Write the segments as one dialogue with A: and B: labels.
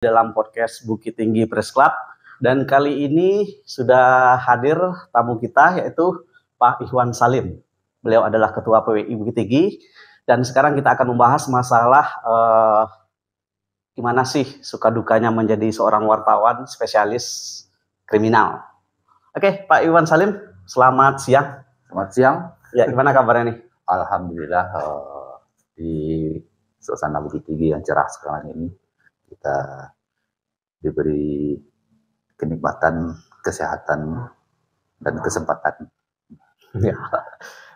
A: dalam podcast Bukit Tinggi Press Club, dan kali ini sudah hadir tamu kita yaitu Pak Ikhwan Salim. Beliau adalah Ketua PWI Bukit Tinggi, dan sekarang kita akan membahas masalah gimana sih suka dukanya menjadi seorang wartawan spesialis kriminal. Oke, Pak Ikhwan Salim, selamat siang.
B: Selamat siang.
A: Ya, gimana kabarnya nih?
B: Alhamdulillah di suasana Bukit Tinggi yang cerah sekarang ini kita diberi kenikmatan, kesehatan, dan kesempatan.
A: Ya.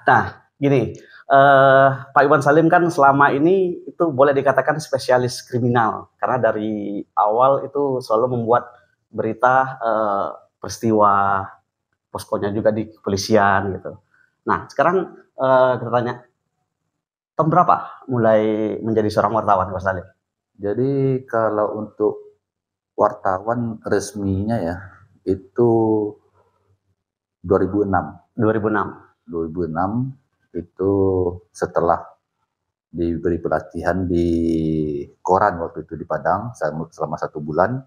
A: Nah, gini, Pak Ikhwan Salim kan selama ini itu boleh dikatakan spesialis kriminal, karena dari awal itu selalu membuat berita peristiwa, poskonya juga di kepolisian gitu. Nah, sekarang kita tanya, tahun berapa mulai menjadi seorang wartawan, Pak Salim?
B: Jadi kalau untuk wartawan resminya ya itu 2006. 2006 itu setelah diberi pelatihan di koran waktu itu di Padang selama 1 bulan,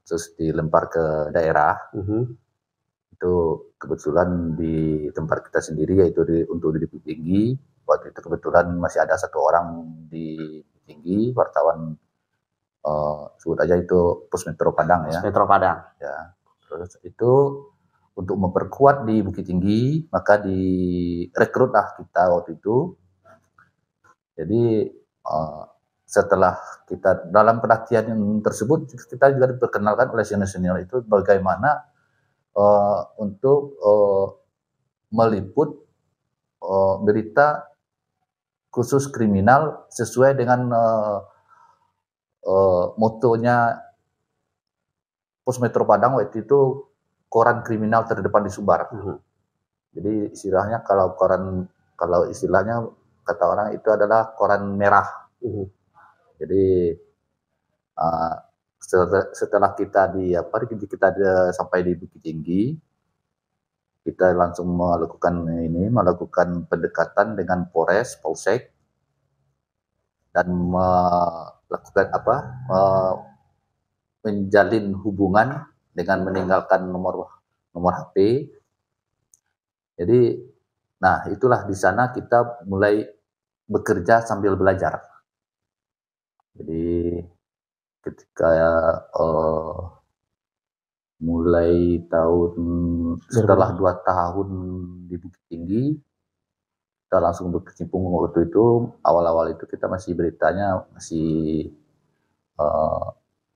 B: terus dilempar ke daerah. Itu kebetulan di tempat kita sendiri, yaitu untuk di Bukit Tinggi. Waktu itu kebetulan masih ada 1 orang di Bukit Tinggi, wartawan sebut aja itu Pos Metro Padang ya.
A: Metro Padang.
B: Ya. Terus itu untuk memperkuat di Bukit Tinggi, maka direkrutlah kita waktu itu. Jadi setelah kita dalam pelatihan yang tersebut, kita juga diperkenalkan oleh senior-senior itu bagaimana untuk meliput berita khusus kriminal sesuai dengan motonya Pos Metro Padang waktu itu, koran kriminal terdepan di Sumbar. Jadi istilahnya kalau istilahnya kata orang itu adalah koran merah. Jadi setelah kita sampai di Bukit Tinggi, kita langsung melakukan pendekatan dengan Polsek, dan melakukan menjalin hubungan dengan meninggalkan nomor HP. Jadi, nah itulah di sana kita mulai bekerja sambil belajar. Jadi ketika mulai setelah 2 tahun di Bukit Tinggi, kita langsung berkecimpung. Waktu itu awal-awal itu kita masih beritanya masih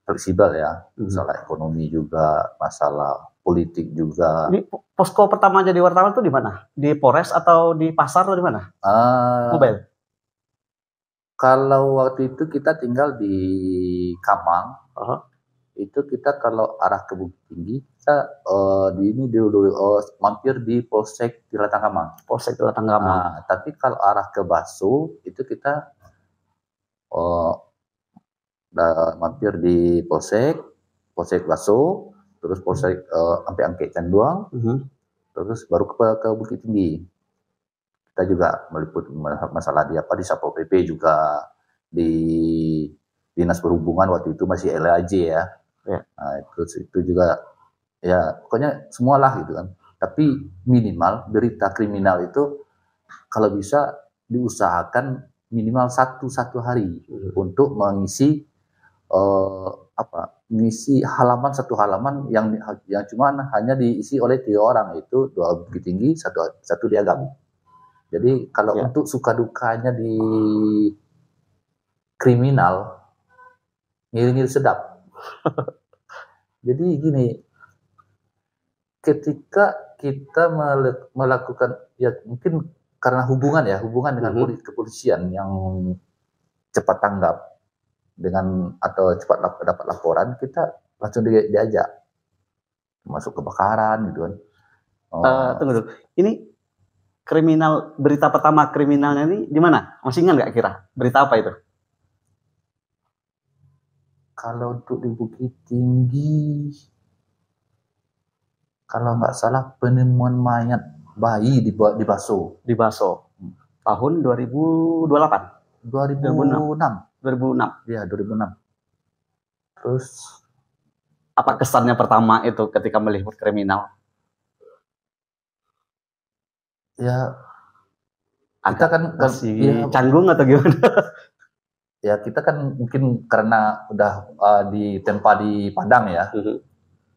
B: fleksibel ya, masalah ekonomi juga, masalah politik juga.
A: Ini posko pertama jadi wartawan itu di mana? Di Polres atau di pasar atau di mana? Mobile.
B: Kalau waktu itu kita tinggal di Kamang, itu kita kalau arah ke Bukit Tinggi, kita mampir di Polsek Tilatang Kamang.
A: Polsek Tilatang Kamang.
B: Tapi kalau arah ke Baso, itu kita mampir di Polsek Baso, terus Polsek sampai Angke Canduang, terus baru ke Bukit Tinggi. Kita juga meliput masalah di Satpol PP juga, di Dinas Perhubungan waktu itu masih LAJ ya. Nah, itu juga ya pokoknya semualah gitu kan. Tapi minimal berita kriminal itu kalau bisa diusahakan minimal satu hari untuk mengisi mengisi satu halaman yang cuma hanya diisi oleh 3 orang, yaitu 2 Bukit Tinggi, satu di Agam. Jadi kalau untuk suka dukanya di kriminal, ngiri-ngiri sedap. Jadi gini, ketika kita melakukan, ya mungkin karena hubungan dengan kepolisian yang cepat tanggap atau cepat dapat laporan, kita langsung diajak masuk kebakaran gitu kan.
A: Tunggu dulu, ini berita pertama kriminalnya ini di mana? Masih ingat nggak kira berita apa itu?
B: Kalau untuk di Bukit Tinggi, kalau nggak salah penemuan mayat bayi di Baso.
A: Di Baso. Tahun 2028.
B: 2006.
A: 2006.
B: Iya, 2006. Terus
A: apa kesannya pertama itu ketika meliput kriminal?
B: Ya kita kan
A: masih canggung atau gimana?
B: Ya kita kan mungkin karena udah ditempa di padang ya.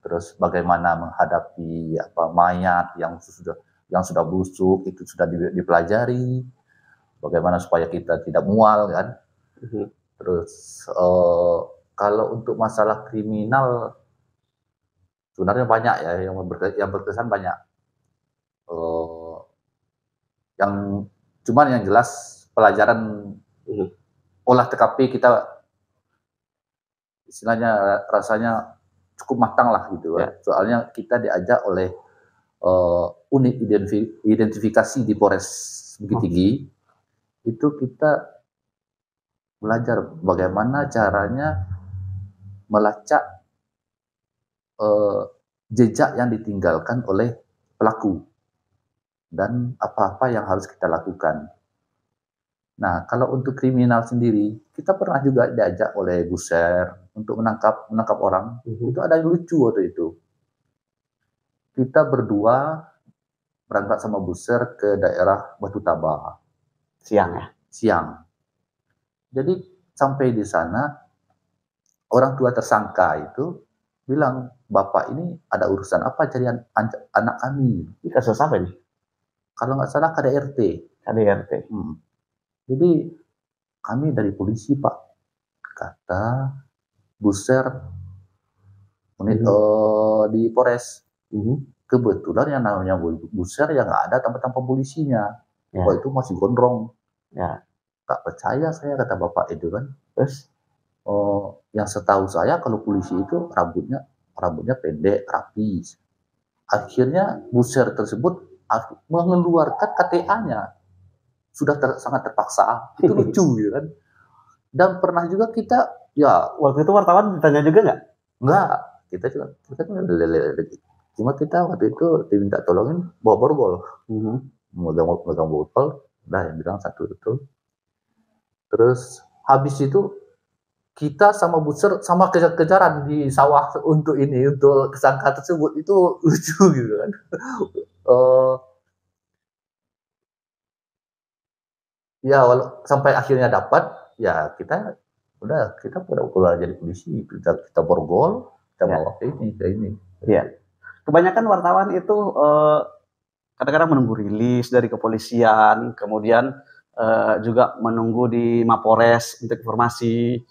B: Terus bagaimana menghadapi mayat yang sudah busuk itu sudah dipelajari. Bagaimana supaya kita tidak mual kan. Terus kalau untuk masalah kriminal sebenarnya banyak ya yang berkesan banyak. Yang jelas pelajaran olah TKP kita istilahnya rasanya cukup matang lah gitu ya. Soalnya kita diajak oleh unit identifikasi di Polres Bukit Tinggi. Itu kita belajar bagaimana caranya melacak jejak yang ditinggalkan oleh pelaku dan apa-apa yang harus kita lakukan. Nah, kalau untuk kriminal sendiri, kita pernah juga diajak oleh Buser untuk menangkap orang. Itu ada yang lucu waktu itu. Kita berdua berangkat sama Buser ke daerah Batu Tabah.
A: Siang ya? Siang.
B: Jadi sampai di sana, orang tua tersangka itu bilang, Bapak ini ada urusan apa jadi anak kami?
A: Ini kasus apa ini?
B: Kalau nggak salah KDRT.
A: KDRT.
B: Jadi kami dari polisi Pak, kata Buser di Polres. Kebetulan yang namanya Buser yang nggak ada tanpa polisinya. Oh itu masih gondrong. Tak percaya saya kata Bapak itu kan. Terus yang setahu saya kalau polisi itu rambutnya pendek, rapi. Akhirnya Buser tersebut mengeluarkan KTA-nya. Sudah sangat terpaksa. Itu lucu ya kan. Dan pernah juga kita, ya
A: waktu itu wartawan ditanya juga nggak?
B: Nggak. Kita cuma kita waktu itu diminta tolongin bawa borgol. Megang botol. Udah yang bilang satu itu. Terus habis itu kita sama Buser sama kejar-kejaran di sawah untuk tersangka tersebut. Itu lucu gitu kan. Ya sampai akhirnya dapat, ya kita udah jadi polisi, kita borgol, kita bawa ke ini.
A: Iya. Kebanyakan wartawan itu kadang-kadang menunggu rilis dari kepolisian, kemudian juga menunggu di Mapores untuk informasi.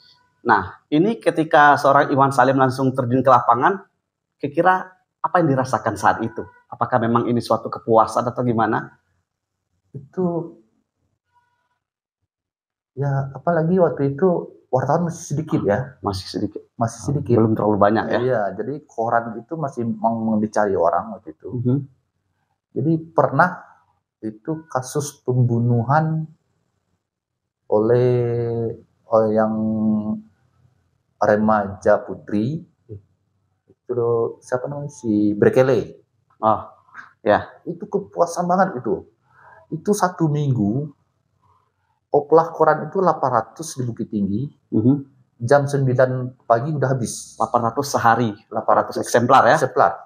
A: Nah, ini ketika seorang Iwan Salim langsung terjun ke lapangan, kira-kira apa yang dirasakan saat itu? Apakah memang ini suatu kepuasan atau gimana?
B: Itu ya apalagi waktu itu wartawan masih sedikit ya.
A: Masih sedikit.
B: Belum
A: terlalu banyak ya.
B: Iya, jadi koran itu masih dicari orang waktu itu. Jadi pernah itu kasus pembunuhan oleh yang remaja putri. Itu siapa namanya? Si Brekele.
A: Oh, ya.
B: Itu kepuasan banget itu. Itu 1 minggu oplah koran itu 800 di Bukit Tinggi. Jam 9 pagi udah habis.
A: 800 sehari. 800 eksemplar ya?
B: Eksemplar.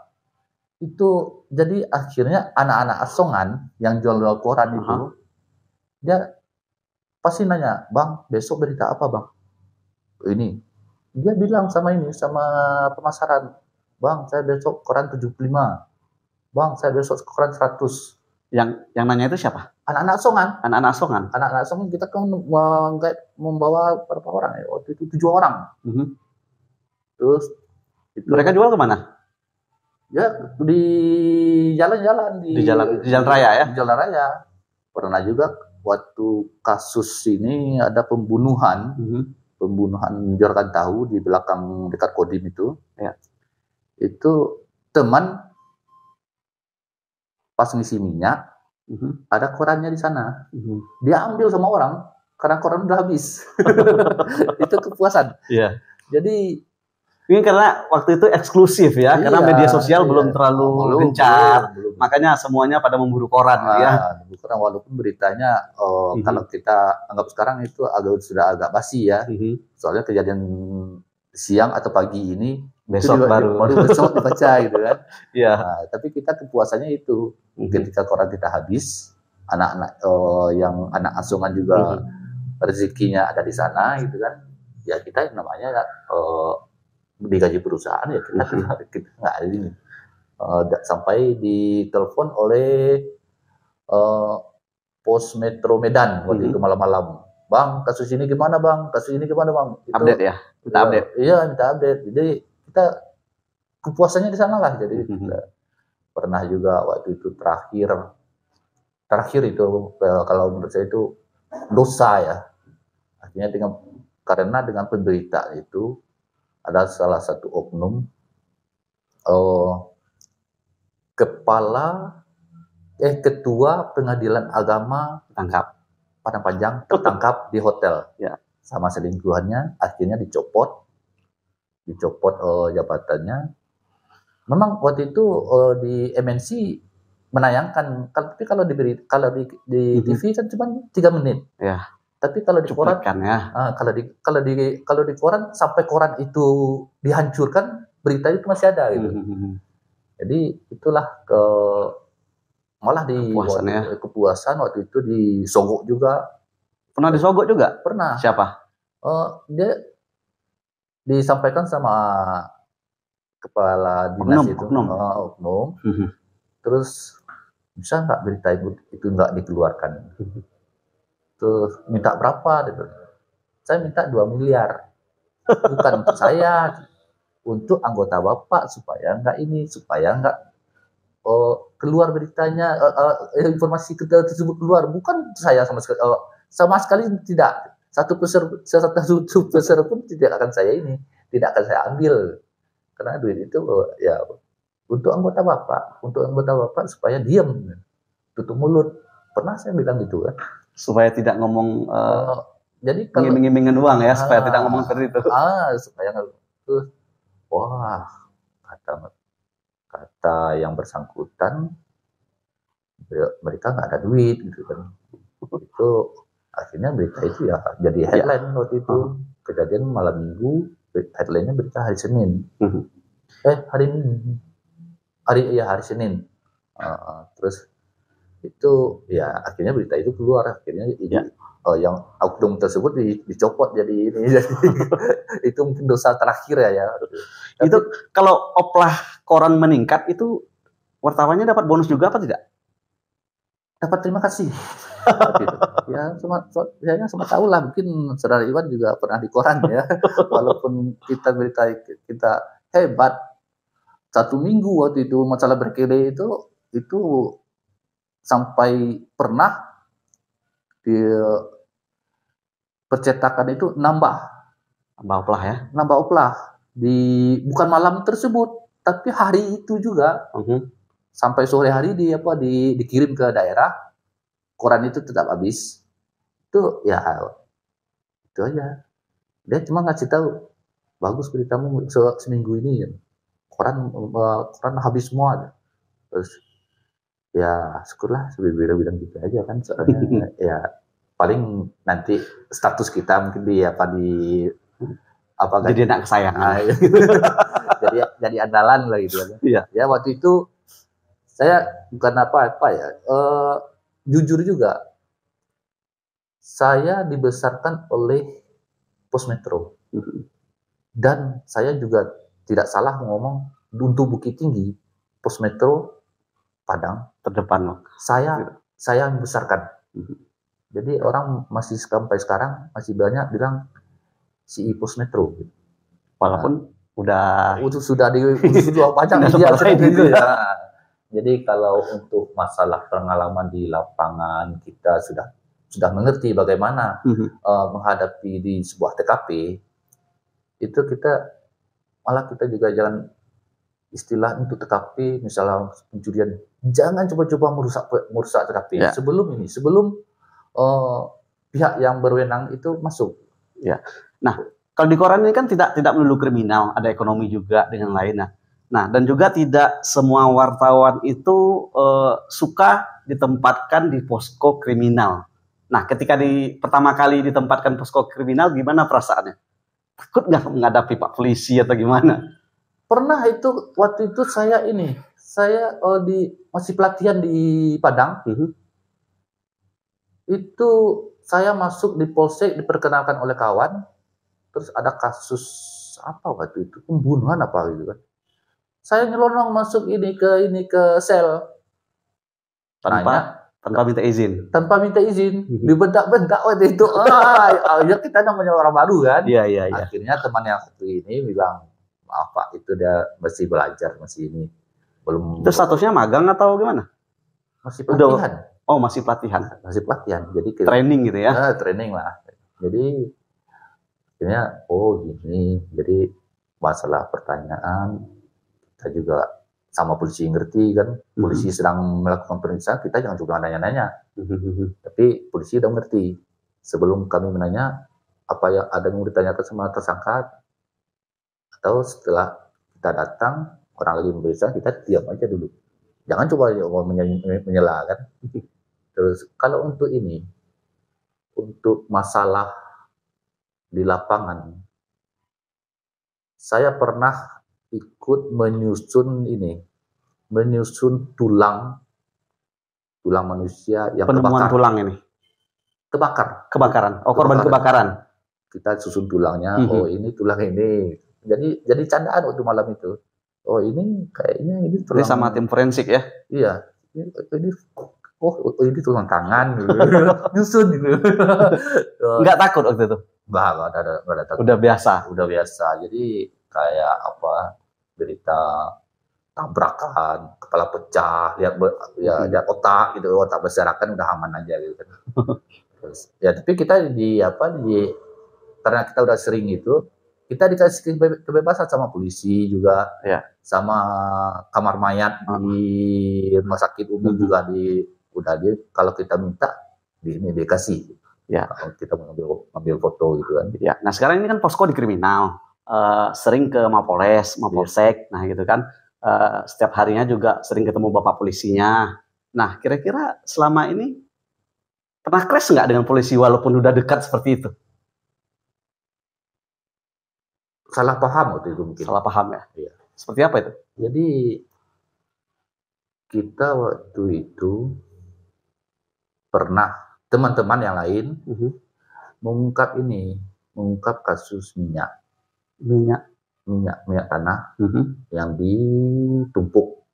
B: Itu jadi akhirnya anak-anak asongan yang jual koran itu, dia pasti nanya, Bang, besok berita apa Bang? Ini. Dia bilang sama pemasaran, Bang, saya besok koran 75. Bang, saya besok koran 100.
A: Yang nanya itu siapa?
B: Anak-anak asongan. Anak-anak asongan kita kan membawa berapa orang ya? Waktu itu 7 orang. Terus
A: mereka jual kemana?
B: Ya di jalan-jalan
A: di jalan raya ya.
B: Di jalan raya. Pernah juga waktu kasus ini ada pembunuhan Juragan Tahu di belakang dekat Kodim itu.
A: Ya.
B: Itu teman pas ngisi minyak, ada korannya di sana. Dia ambil sama orang karena koran udah habis. Itu kepuasan.
A: Iya.
B: Jadi
A: ini karena waktu itu eksklusif ya, karena media sosial belum terlalu gencar, makanya semuanya pada memburu koran ya.
B: Koran walaupun beritanya kalau kita anggap sekarang itu sudah agak basi ya, soalnya kejadian siang atau pagi ini
A: besok baru
B: besok dibaca gitu kan.
A: Iya.
B: Nah, tapi kita kepuasannya itu ketika koran kita habis, anak-anak yang anak asuhan juga rezekinya ada di sana gitu kan. Ya kita namanya digaji perusahaan ya kita nggak ada ini. Sampai ditelepon oleh Pos Metro Medan waktu itu malam-malam. Bang, kasus ini gimana bang? Kasus ini gimana bang? Itu,
A: update ya? Kita update.
B: Iya, minta update. Jadi kita kepuasannya di sana lah. Jadi kita pernah juga waktu itu terakhir itu kalau menurut saya itu dosa ya. Artinya karena dengan penderita itu ada salah satu oknum ketua pengadilan agama Padang Panjang tertangkap di hotel ya sama selingkuhannya, akhirnya dicopot jabatannya. Memang waktu itu di MNC menayangkan, tapi kalau di TV kan cuma 3 menit.
A: Ya.
B: Tapi kalau di koran
A: ya.
B: Kalau di koran sampai koran itu dihancurkan, berita itu masih ada gitu. Jadi itulah malah di kepuasan waktu itu disogok juga.
A: Pernah disogok juga?
B: Pernah.
A: Siapa?
B: Dia disampaikan sama kepala dinas oknum. Terus bisa nggak berita itu nggak dikeluarkan? Terus minta berapa? Saya minta 2 miliar. Bukan untuk saya, untuk anggota Bapak supaya nggak keluar beritanya, informasi kita tersebut keluar. Bukan saya sama sekali tidak. Satu peser pun tidak akan saya ambil. Karena duit itu ya untuk anggota Bapak supaya diam, tutup mulut. Pernah saya bilang gitu kan.
A: Supaya tidak ngomong
B: jadi kalau
A: ngiming-ngimingan uang ya, supaya tidak ngomong seperti itu.
B: Supaya terus wah, kata yang bersangkutan mereka nggak ada duit gitu kan. Itu akhirnya berita itu ya jadi headline waktu itu. Kejadian malam Minggu, headline-nya berita hari Senin. Hari Senin. Terus itu ya akhirnya berita itu keluar, akhirnya yang oknum tersebut dicopot jadi ini. Jadi itu mungkin dosa terakhir ya.
A: Tapi, itu kalau oplah koran meningkat itu wartawannya dapat bonus juga apa tidak?
B: Dapat terima kasih. Ya sama tahu lah, mungkin saudara Iwan juga pernah di koran ya. Walaupun berita kita hebat, 1 minggu waktu itu masalah berkele itu sampai pernah di percetakan itu nambah
A: oplah ya.
B: Nambah oplah bukan malam tersebut, tapi hari itu juga. Sampai sore hari dikirim ke daerah, koran itu tetap habis. Itu ya itu aja. Dia cuma ngasih tahu, bagus beritamu seminggu ini, koran habis semua. Terus ya syukurlah, bilang gitu aja kan. Soalnya ya paling nanti status kita mungkin
A: jadi anak kesayangan.
B: jadi andalan lah gitu kan.
A: Iya.
B: Ya waktu itu saya bukan apa-apa ya, jujur juga, saya dibesarkan oleh Pos Metro. Dan saya juga tidak salah ngomong, untuk Bukit Tinggi, Pos Metro Padang
A: terdepan.
B: Saya membesarkan. Jadi orang masih sampai sekarang masih banyak bilang si Pos Metro.
A: Walaupun sudah
B: banyak media gitu ya. Jadi kalau untuk masalah pengalaman di lapangan, kita sudah mengerti bagaimana menghadapi di sebuah TKP. Itu kita juga jangan, istilah untuk TKP, misalnya pencurian, jangan coba-coba merusak TKP sebelum pihak yang berwenang itu masuk.
A: Ya. Nah, kalau di koran ini kan tidak melulu kriminal, ada ekonomi juga dengan lainnya. Nah, dan juga tidak semua wartawan itu suka ditempatkan di posko kriminal. Nah, ketika pertama kali ditempatkan posko kriminal, gimana perasaannya? Takut nggak menghadapi Pak Polisi atau gimana?
B: Pernah itu, waktu itu saya masih pelatihan di Padang. Itu saya masuk di Polsek, diperkenalkan oleh kawan, terus ada kasus apa waktu itu, pembunuhan apa gitu kan. Saya nyelonong masuk ke sel
A: tanpa minta izin.
B: Tanpa minta izin, dibedak-bedak waktu itu. Ya kita namanya orang baru kan.
A: Iya.
B: Akhirnya teman yang satu ini bilang, maaf Pak, itu dia masih belajar, masih ini. Belum.
A: Itu statusnya magang atau gimana?
B: Masih pelatihan.
A: Masih pelatihan.
B: Masih pelatihan. Jadi
A: training gitu ya.
B: Training lah. Jadi akhirnya gini. Jadi masalah pertanyaan kita juga sama polisi ngerti kan, polisi sedang melakukan pemeriksaan, kita jangan juga nanya-nanya. Tapi polisi udah ngerti. Sebelum kami menanya, apa yang ada yang mau ditanyakan sama tersangka, atau setelah kita datang, orang lagi memeriksa, kita diam aja dulu. Jangan coba menyela kan. Terus kalau untuk masalah di lapangan, saya pernah ikut menyusun tulang manusia yang
A: penemuan
B: terbakar.
A: Tulang ini kebakaran. Korban kebakaran.
B: Kita susun tulangnya. Ini tulang ini. Jadi candaan waktu malam itu. Ini kayaknya ini tulang.
A: Ini sama tim forensik ya?
B: Iya. Ini tulang tangan. Nyusun gitu.
A: Nggak takut waktu itu?
B: Nggak ada takut.
A: Udah biasa.
B: Jadi kayak berita tabrakan, kepala pecah, lihat otak gitu, otak berserakan udah aman aja gitu kan. Terus, tapi kita karena kita udah sering itu, kita dikasih kebebasan sama polisi juga, sama kamar mayat di rumah sakit umum juga kalau kita minta dikasih. Ya, kita mengambil foto gitu kan.
A: Ya. Nah sekarang ini kan posko di kriminal. Sering ke Mapolres, Mapolsek, nah gitu kan. Setiap harinya juga sering ketemu bapak polisinya. Nah kira-kira selama ini pernah clash nggak dengan polisi walaupun udah dekat seperti itu?
B: Salah paham waktu itu mungkin.
A: Salah paham ya?
B: Iya.
A: Seperti apa itu?
B: Jadi kita waktu itu pernah teman-teman yang lain mengungkap kasus minyak tanah yang ditumpuk,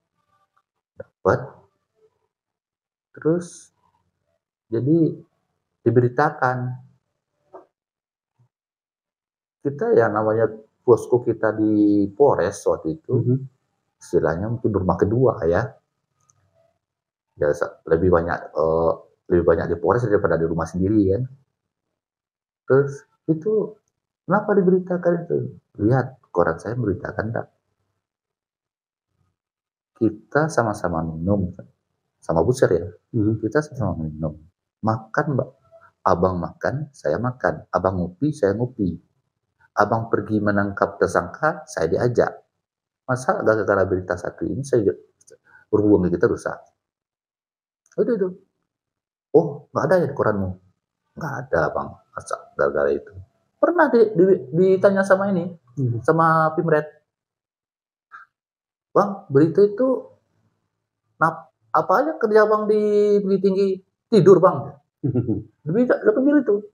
B: dapat, terus jadi diberitakan kita namanya posko kita di Polres waktu itu, istilahnya mungkin rumah kedua ya. Lebih banyak di Polres daripada di rumah sendiri kan. Terus itu kenapa diberitakan itu? Lihat koran saya beritakan enggak. Kita sama-sama minum sama buser ya. Kita sama-sama minum. Makan Mbak. Abang makan, saya makan. Abang ngopi, saya ngopi. Abang pergi menangkap tersangka, saya diajak. Masa gara-gara berita satu ini saya berhubungan kita rusak. Itu. Nggak ada ya di koranmu? Nggak ada Bang, masa gara-gara itu. Pernah ditanya sama sama Pimret. Bang, berita itu apa aja kerja Bang di Bukit Tinggi? Tidur Bang. Dia panggil itu.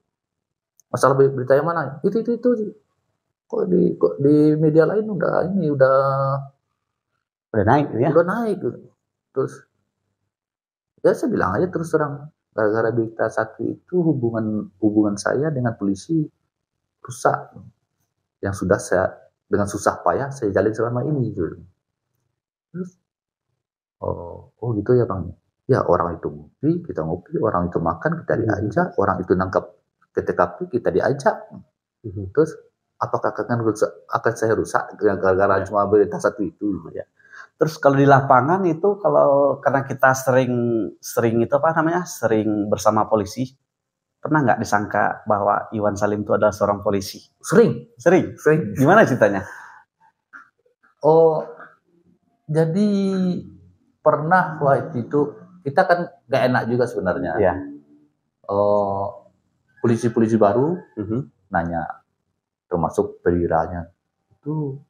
B: Masalah berita yang mana? Itu. Kok di media lain udah
A: naik ya?
B: Udah naik. Terus ya saya bilang aja terus terang, gara-gara berita satu itu hubungan saya dengan polisi rusak. Yang sudah saya dengan susah payah saya jalin selama ini gitu. Terus gitu ya Bang. Ya orang itu ngopi, kita ngopi, orang itu makan, kita diajak, orang itu nangkap ke TKP, kita diajak. Terus apakah akan saya rusak gara-gara cuma berita satu itu ya.
A: Terus kalau di lapangan itu karena kita sering bersama polisi, pernah nggak disangka bahwa Iwan Salim itu adalah seorang polisi?
B: Sering.
A: Gimana ceritanya?
B: Jadi pernah waktu itu kita kan nggak enak juga sebenarnya.
A: Ya.
B: Polisi-polisi baru nanya, termasuk perwiranya. Itu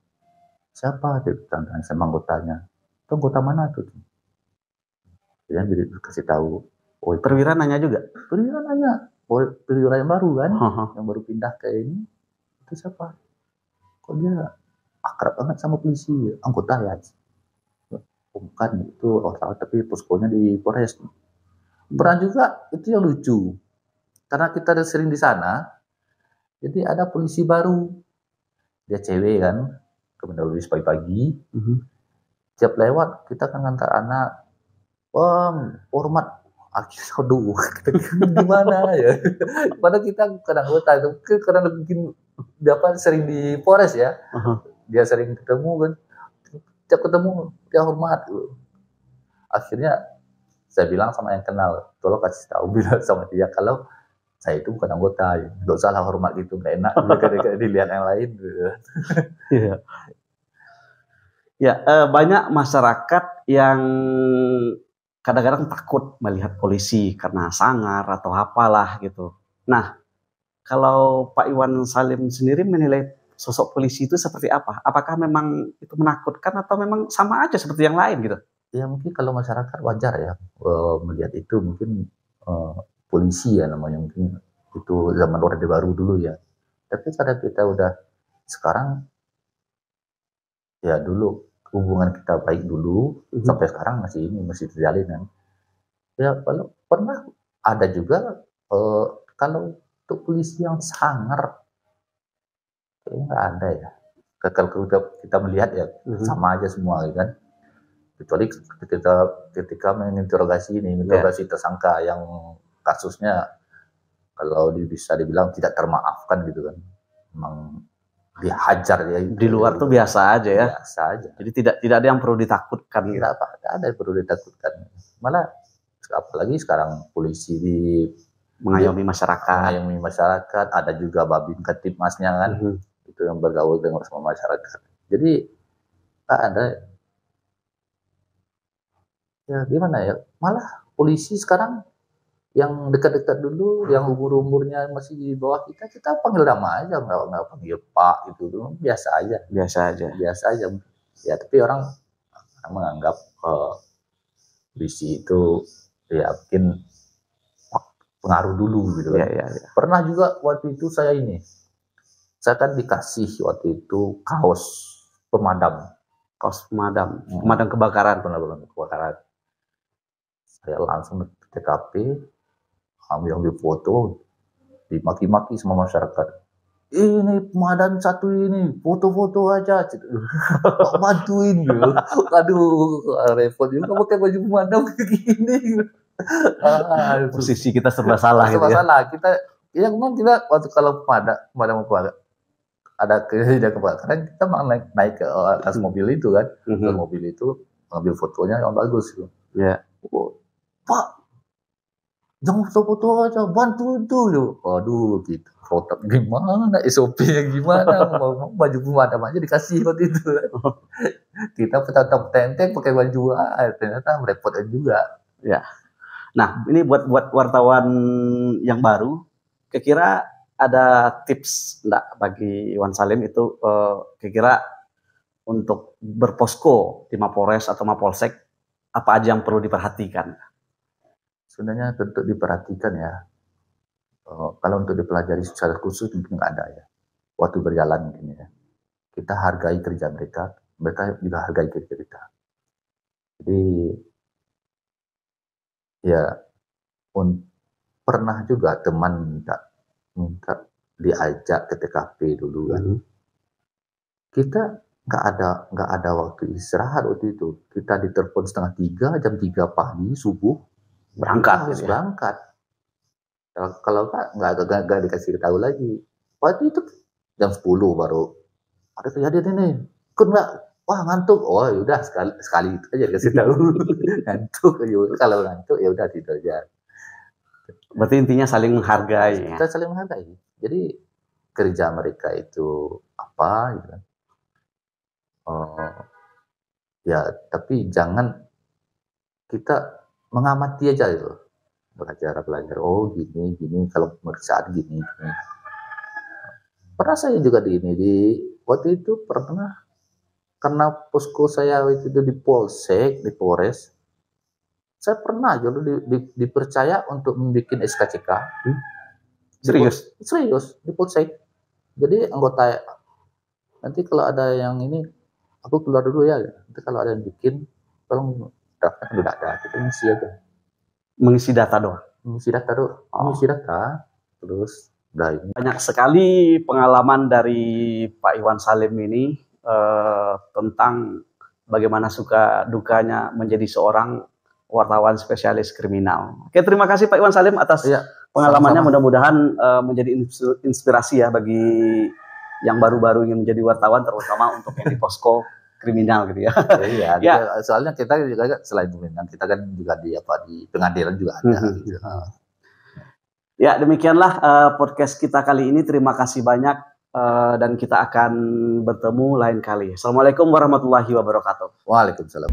B: siapa? Dia tanya sama anggotanya. Itu anggota mana tuh? Dia kasih tahu.
A: Oh, perwira nanya juga?
B: Perwira nanya. Oh, perwira yang baru kan? Yang baru pindah ke ini. Itu siapa? Kok dia akrab banget sama polisi? Anggota ya? Bukan, itu orang tapi poskonya di Polres. Pernah juga, itu yang lucu. Karena kita udah sering di sana, jadi ada polisi baru. Dia cewek kan, kemudian pagi-pagi. Tiap lewat, kita kan ngantar anak. Hormat. Akhirnya, aduh, gimana ya? Padahal kita kadang anggota itu, karena mungkin dia sering di Polres ya. Dia sering ketemu kan. Tiap ketemu, dia hormat. Akhirnya, saya bilang sama yang kenal, tolong kasih tahu, bilang sama dia, kalau saya itu bukan anggota, nggak usah lah hormat gitu, nggak enak dilihat yang lain.
A: Iya. Ya, banyak masyarakat yang kadang-kadang takut melihat polisi karena sangar atau apalah gitu. Nah, kalau Pak Iwan Salim sendiri menilai sosok polisi itu seperti apa? Apakah memang itu menakutkan atau memang sama aja seperti yang lain gitu?
B: Ya mungkin kalau masyarakat wajar ya melihat itu, mungkin polisi ya namanya, mungkin itu zaman Orde Baru dulu ya. Tapi karena kita udah sekarang, ya dulu hubungan kita baik dulu, sampai sekarang masih terjalin kan. Ya kalau pernah ada juga kalau untuk polisi yang sangar, kayaknya nggak ada ya. Kalau kita melihat ya sama aja semua kan. Kecuali ketika menginterogasi tersangka yang kasusnya kalau bisa dibilang tidak termaafkan gitu kan, memang dihajar ya.
A: Di luar tuh biasa aja ya.
B: Biasa aja.
A: Jadi tidak ada yang perlu ditakutkan.
B: Tidak ada yang perlu ditakutkan. Malah apalagi sekarang polisi
A: mengayomi masyarakat.
B: Ada juga Babin Ketipmasnya kan, itu yang bergaul dengan sama masyarakat. Jadi ada. Ya gimana ya, malah polisi sekarang yang dekat-dekat dulu, yang umurnya masih di bawah kita panggil nama aja, nggak panggil Pak gitu, biasa aja. Ya tapi orang menganggap polisi itu ya mungkin pengaruh dulu gitu kan. Ya. Pernah juga waktu itu saya kan dikasih waktu itu kaos pemadam kebakaran. Saya langsung ke TKP, ambil foto, dimaki-maki sama masyarakat. Ini pemadam satu ini, foto-foto aja, bantuin gitu. Aduh, repot juga pakai baju pemadam kayak gini.
A: Posisi kita serba salah.
B: Kita waktu kalau pemadam kebakaran ada kejadian kebakaran, kita naik ke atas mobil itu kan, atas mobil itu ngambil fotonya yang bagus gitu.
A: Ya.
B: Pak, jangan foto-foto aja, bantu itu. Aduh, gitu. Foto gimana? SOP-nya gimana? Mau baju pemadam aja dikasih waktu itu. Kita tetap pakai baju, ternyata merepotin juga.
A: Ya. Nah, ini buat wartawan yang baru, kira-kira ada tips enggak bagi Iwan Salim itu kira-kira untuk berposko di Mapolres atau Mapolsek, apa aja yang perlu diperhatikan?
B: Sebenarnya untuk diperhatikan ya, kalau untuk dipelajari secara khusus mungkin nggak ada ya. Waktu berjalan mungkin ya, kita hargai kerja mereka juga hargai kerja kita. Jadi ya, pernah juga teman minta diajak ke TKP dulu kan. Kita nggak ada waktu istirahat waktu itu. Kita ditelepon 2:30, jam 3 pagi subuh
A: berangkat.
B: Kalau nggak dikasih tahu lagi. Waktu itu jam 10 baru ada kejadian ini. Wah ngantuk. Oh yaudah sekali itu aja dikasih tahu. Ngantuk. Kalau ngantuk ya udah tidur aja.
A: Berarti intinya saling menghargai.
B: Kita saling menghargai. Jadi kerja mereka itu apa gitu kan. Ya tapi jangan kita mengamati aja gitu. Belajar. Oh gini kalau pemeriksaan gini. Pernah saya juga di waktu itu pernah, karena posko saya itu di Polsek, di Polres, saya pernah dulu dipercaya untuk membuat SKCK. Serius di Polsek. Jadi anggota, nanti kalau ada yang ini, aku keluar dulu ya. Nanti kalau ada yang bikin, tolong daftar, kan udah ada, kita ngisi aja.
A: Mengisi data doang.
B: Mengisi data, terus udah ini.
A: Banyak sekali pengalaman dari Pak Iwan Salim ini tentang bagaimana suka dukanya menjadi seorang wartawan spesialis kriminal. Oke, terima kasih Pak Iwan Salim atas pengalamannya. Mudah-mudahan menjadi inspirasi ya bagi yang baru-baru ingin menjadi wartawan, terutama untuk yang di posko kriminal gitu ya.
B: Iya, soalnya kita juga selain kriminal, kita kan juga di pengadilan juga ada. Gitu.
A: Ya, demikianlah podcast kita kali ini. Terima kasih banyak dan kita akan bertemu lain kali. Assalamualaikum warahmatullahi wabarakatuh.
B: Waalaikumsalam.